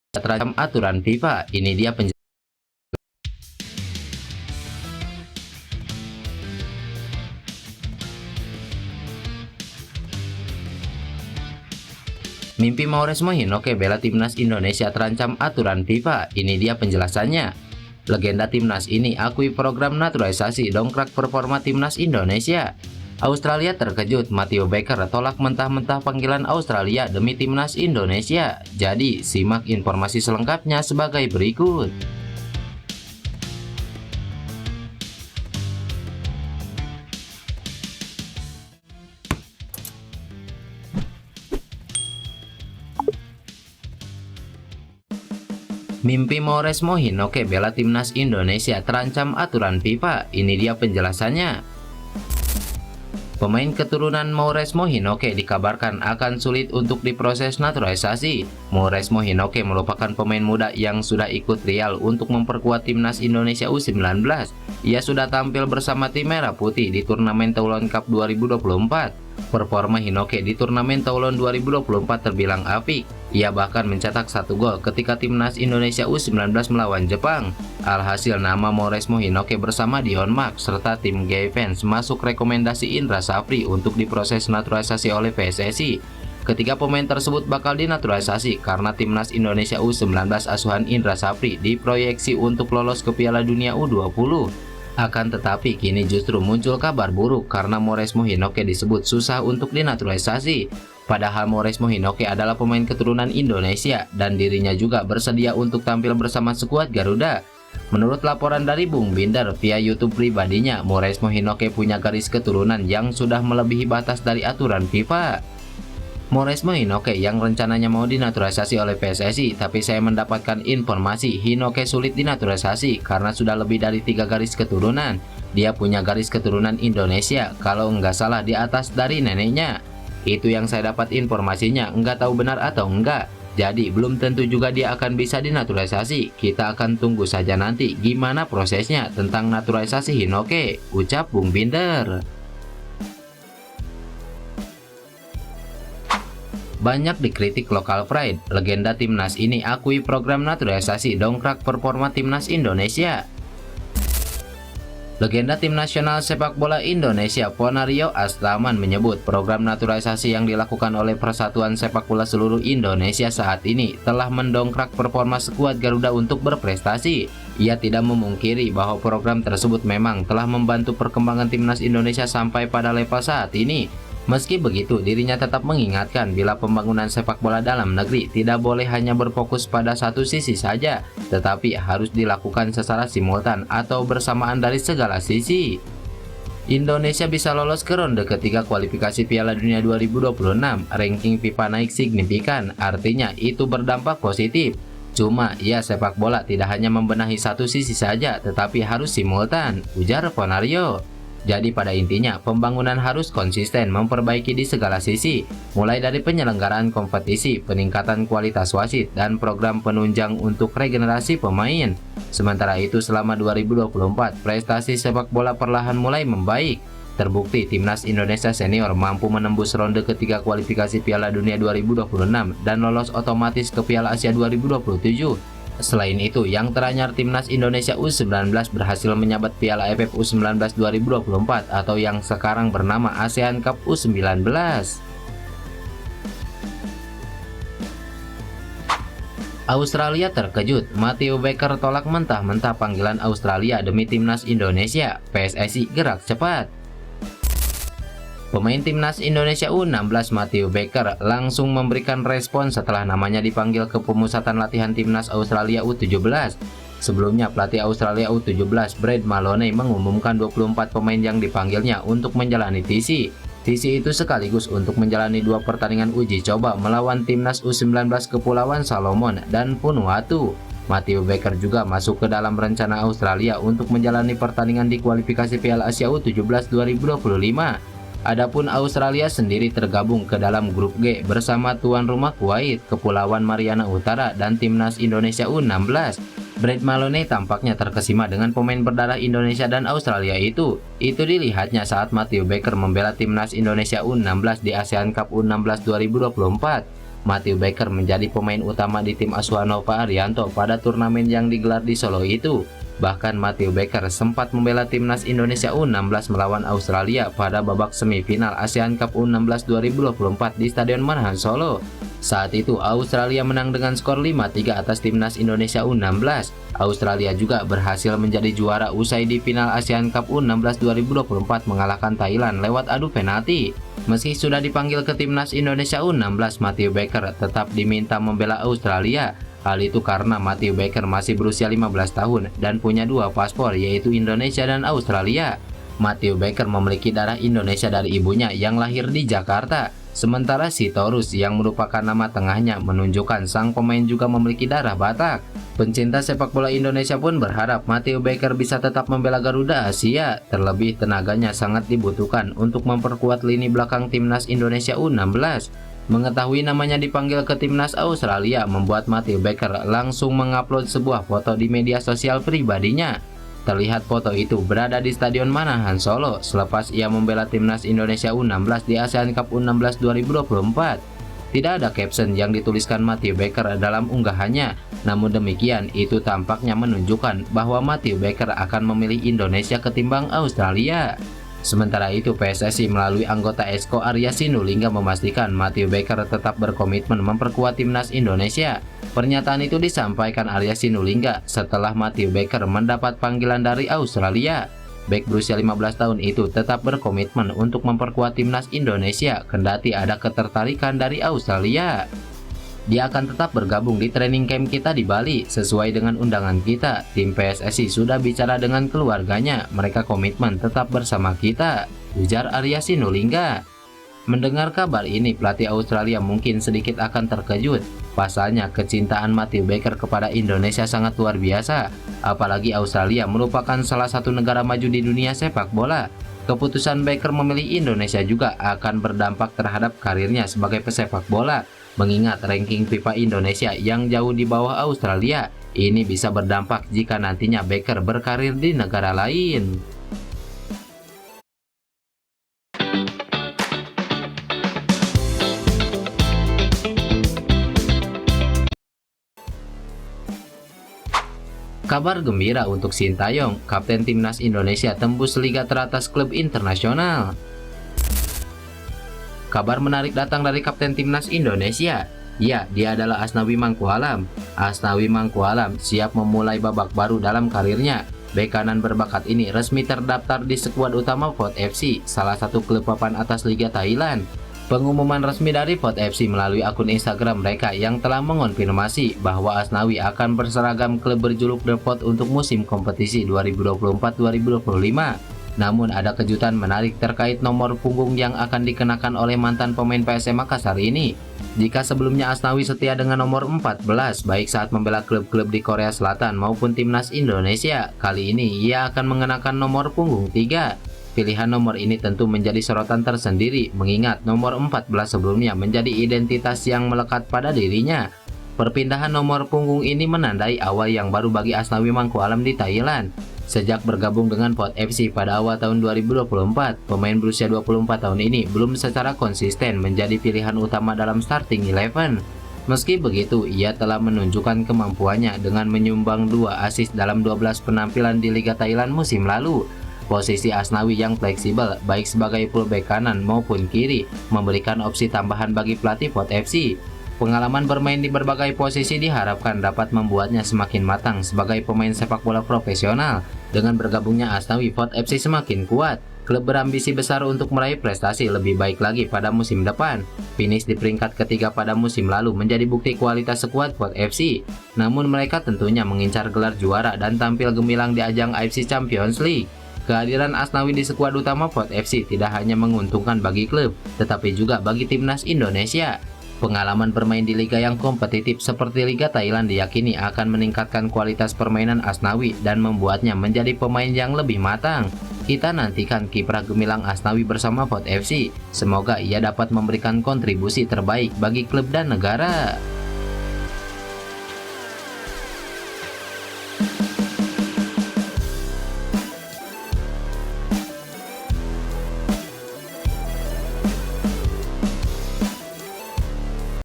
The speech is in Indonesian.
terancam aturan FIFA. Ini dia penjelasan. Mimpi Mauresmo Hinoke bela timnas Indonesia terancam aturan FIFA. Ini dia penjelasannya. Legenda timnas ini akui program naturalisasi dongkrak performa timnas Indonesia. Australia terkejut, Mathew Baker tolak mentah-mentah panggilan Australia demi timnas Indonesia. Jadi, simak informasi selengkapnya sebagai berikut. Mimpi Mauresmo Hinoke bela timnas Indonesia terancam aturan FIFA. Ini dia penjelasannya. Pemain keturunan Mauresmo Hinoke dikabarkan akan sulit untuk diproses naturalisasi. Mauresmo Hinoke merupakan pemain muda yang sudah ikut Real untuk memperkuat timnas Indonesia U19. Ia sudah tampil bersama tim Merah Putih di turnamen Toulon Cup 2024. Performa Hinoke di turnamen Toulon 2024 terbilang apik. Ia bahkan mencetak 1 gol ketika timnas Indonesia U19 melawan Jepang. Alhasil nama Mauresmo Hinoke bersama Dion Mark serta tim Gayfans masuk rekomendasi Indra Safri untuk diproses naturalisasi oleh PSSI. Ketiga pemain tersebut bakal dinaturalisasi karena timnas Indonesia U19 asuhan Indra Safri diproyeksi untuk lolos ke Piala Dunia U20. Akan tetapi kini justru muncul kabar buruk karena Mauresmo Hinoke disebut susah untuk dinaturalisasi. Padahal Mauresmo Hinoke adalah pemain keturunan Indonesia dan dirinya juga bersedia untuk tampil bersama skuad Garuda. Menurut laporan dari Bung Binder via YouTube pribadinya, Mauresmo Hinoke punya garis keturunan yang sudah melebihi batas dari aturan FIFA. Mauresmo Hinoke yang rencananya mau dinaturalisasi oleh PSSI, tapi saya mendapatkan informasi Hinoke sulit dinaturalisasi karena sudah lebih dari 3 garis keturunan. Dia punya garis keturunan Indonesia, kalau nggak salah di atas dari neneknya. Itu yang saya dapat informasinya, nggak tahu benar atau enggak. Jadi belum tentu juga dia akan bisa dinaturalisasi. Kita akan tunggu saja nanti gimana prosesnya tentang naturalisasi Hinoke, ucap Bung Binder. Banyak dikritik lokal pride, legenda timnas ini akui program naturalisasi dongkrak performa timnas Indonesia. Legenda tim nasional sepak bola Indonesia Ponario Astaman menyebut program naturalisasi yang dilakukan oleh Persatuan Sepak Bola Seluruh Indonesia saat ini telah mendongkrak performa skuad Garuda untuk berprestasi. Ia tidak memungkiri bahwa program tersebut memang telah membantu perkembangan timnas Indonesia sampai pada level saat ini. Meski begitu, dirinya tetap mengingatkan bila pembangunan sepak bola dalam negeri tidak boleh hanya berfokus pada satu sisi saja, tetapi harus dilakukan secara simultan atau bersamaan dari segala sisi. Indonesia bisa lolos ke ronde ketiga kualifikasi Piala Dunia 2026, ranking FIFA naik signifikan, artinya itu berdampak positif. Cuma, ya sepak bola tidak hanya membenahi satu sisi saja, tetapi harus simultan, ujar Ponario. Jadi pada intinya, pembangunan harus konsisten memperbaiki di segala sisi, mulai dari penyelenggaraan kompetisi, peningkatan kualitas wasit, dan program penunjang untuk regenerasi pemain. Sementara itu selama 2024, prestasi sepak bola perlahan mulai membaik. Terbukti timnas Indonesia senior mampu menembus ronde ketiga kualifikasi Piala Dunia 2026 dan lolos otomatis ke Piala Asia 2027. Selain itu, yang teranyar timnas Indonesia U19 berhasil menyabat Piala AFF U19 2024 atau yang sekarang bernama ASEAN Cup U19. Australia terkejut, Mathew Baker tolak mentah-mentah panggilan Australia demi timnas Indonesia, PSSI gerak cepat. Pemain timnas Indonesia U16 Mathew Baker langsung memberikan respon setelah namanya dipanggil ke pemusatan latihan timnas Australia U17. Sebelumnya pelatih Australia U17 Brad Maloney mengumumkan 24 pemain yang dipanggilnya untuk menjalani TC. TC itu sekaligus untuk menjalani 2 pertandingan uji coba melawan timnas U19 Kepulauan Salomon dan Vanuatu. Mathew Baker juga masuk ke dalam rencana Australia untuk menjalani pertandingan di kualifikasi Piala Asia U17 2025. Adapun Australia sendiri tergabung ke dalam grup G bersama tuan rumah Kuwait, Kepulauan Mariana Utara, dan timnas Indonesia U16. Brad Maloney tampaknya terkesima dengan pemain berdarah Indonesia dan Australia itu. Itu dilihatnya saat Mathew Baker membela timnas Indonesia U16 di ASEAN Cup U16 2024. Matthew Baker menjadi pemain utama di tim asuhan Nova Arianto pada turnamen yang digelar di Solo itu. Bahkan Matthew Baker sempat membela timnas Indonesia U16 melawan Australia pada babak semifinal ASEAN Cup U16 2024 di Stadion Manahan Solo. Saat itu Australia menang dengan skor 5-3 atas timnas Indonesia U16. Australia juga berhasil menjadi juara usai di final ASEAN Cup U16 2024 mengalahkan Thailand lewat adu penalti. Meski sudah dipanggil ke timnas Indonesia U16, Matthew Baker tetap diminta membela Australia. Hal itu karena Matthew Baker masih berusia 15 tahun dan punya dua paspor, yaitu Indonesia dan Australia. Matthew Baker memiliki darah Indonesia dari ibunya yang lahir di Jakarta. Sementara Sitorus yang merupakan nama tengahnya menunjukkan sang pemain juga memiliki darah Batak. Pencinta sepak bola Indonesia pun berharap Matthew Baker bisa tetap membela Garuda Asia. Terlebih tenaganya sangat dibutuhkan untuk memperkuat lini belakang timnas Indonesia U16. Mengetahui namanya dipanggil ke timnas Australia membuat Matthew Baker langsung mengupload sebuah foto di media sosial pribadinya. Terlihat foto itu berada di Stadion Manahan Solo selepas ia membela timnas Indonesia U16 di ASEAN Cup U16 2024. Tidak ada caption yang dituliskan Matthew Baker dalam unggahannya, namun demikian itu tampaknya menunjukkan bahwa Matthew Baker akan memilih Indonesia ketimbang Australia. Sementara itu PSSI melalui anggota Esko Arya Sinulinga memastikan Matthew Baker tetap berkomitmen memperkuat timnas Indonesia. Pernyataan itu disampaikan Arya Sinulinga setelah Matthew Baker mendapat panggilan dari Australia. Bek berusia 15 tahun itu tetap berkomitmen untuk memperkuat timnas Indonesia kendati ada ketertarikan dari Australia. Dia akan tetap bergabung di training camp kita di Bali sesuai dengan undangan kita. Tim PSSI sudah bicara dengan keluarganya, mereka komitmen tetap bersama kita, ujar Arya Sinulinga. Mendengar kabar ini, pelatih Australia mungkin sedikit akan terkejut. Pasalnya, kecintaan Matthew Baker kepada Indonesia sangat luar biasa. Apalagi Australia merupakan salah satu negara maju di dunia sepak bola. Keputusan Baker memilih Indonesia juga akan berdampak terhadap karirnya sebagai pesepak bola. Mengingat ranking FIFA Indonesia yang jauh di bawah Australia, ini bisa berdampak jika nantinya Baker berkarir di negara lain. Kabar gembira untuk Sintayong, kapten timnas Indonesia tembus liga teratas klub internasional. Kabar menarik datang dari kapten timnas Indonesia. Ya, dia adalah Asnawi Mangkualam. Asnawi Mangkualam siap memulai babak baru dalam karirnya. Bek kanan berbakat ini resmi terdaftar di skuad utama VOT FC, salah satu klub papan atas Liga Thailand. Pengumuman resmi dari VOT FC melalui akun Instagram mereka yang telah mengonfirmasi bahwa Asnawi akan berseragam klub berjuluk The VOT untuk musim kompetisi 2024-2025. Namun ada kejutan menarik terkait nomor punggung yang akan dikenakan oleh mantan pemain PSM Makassar ini. Jika sebelumnya Asnawi setia dengan nomor 14 baik saat membela klub-klub di Korea Selatan maupun timnas Indonesia, kali ini ia akan mengenakan nomor punggung 3. Pilihan nomor ini tentu menjadi sorotan tersendiri mengingat nomor 14 sebelumnya menjadi identitas yang melekat pada dirinya. Perpindahan nomor punggung ini menandai awal yang baru bagi Asnawi Mangkualam di Thailand. Sejak bergabung dengan VOT FC pada awal tahun 2024, pemain berusia 24 tahun ini belum secara konsisten menjadi pilihan utama dalam starting 11. Meski begitu, ia telah menunjukkan kemampuannya dengan menyumbang 2 assist dalam 12 penampilan di Liga Thailand musim lalu. Posisi Asnawi yang fleksibel, baik sebagai fullback kanan maupun kiri, memberikan opsi tambahan bagi pelatih VOT FC. Pengalaman bermain di berbagai posisi diharapkan dapat membuatnya semakin matang sebagai pemain sepak bola profesional. Dengan bergabungnya Asnawi, VOT FC semakin kuat. Klub berambisi besar untuk meraih prestasi lebih baik lagi pada musim depan. Finish di peringkat ketiga pada musim lalu menjadi bukti kualitas skuad VOT FC. Namun mereka tentunya mengincar gelar juara dan tampil gemilang di ajang AFC Champions League. Kehadiran Asnawi di skuad utama VOT FC tidak hanya menguntungkan bagi klub, tetapi juga bagi timnas Indonesia. Pengalaman bermain di liga yang kompetitif seperti Liga Thailand diyakini akan meningkatkan kualitas permainan Asnawi dan membuatnya menjadi pemain yang lebih matang. Kita nantikan kiprah gemilang Asnawi bersama VOT FC. Semoga ia dapat memberikan kontribusi terbaik bagi klub dan negara.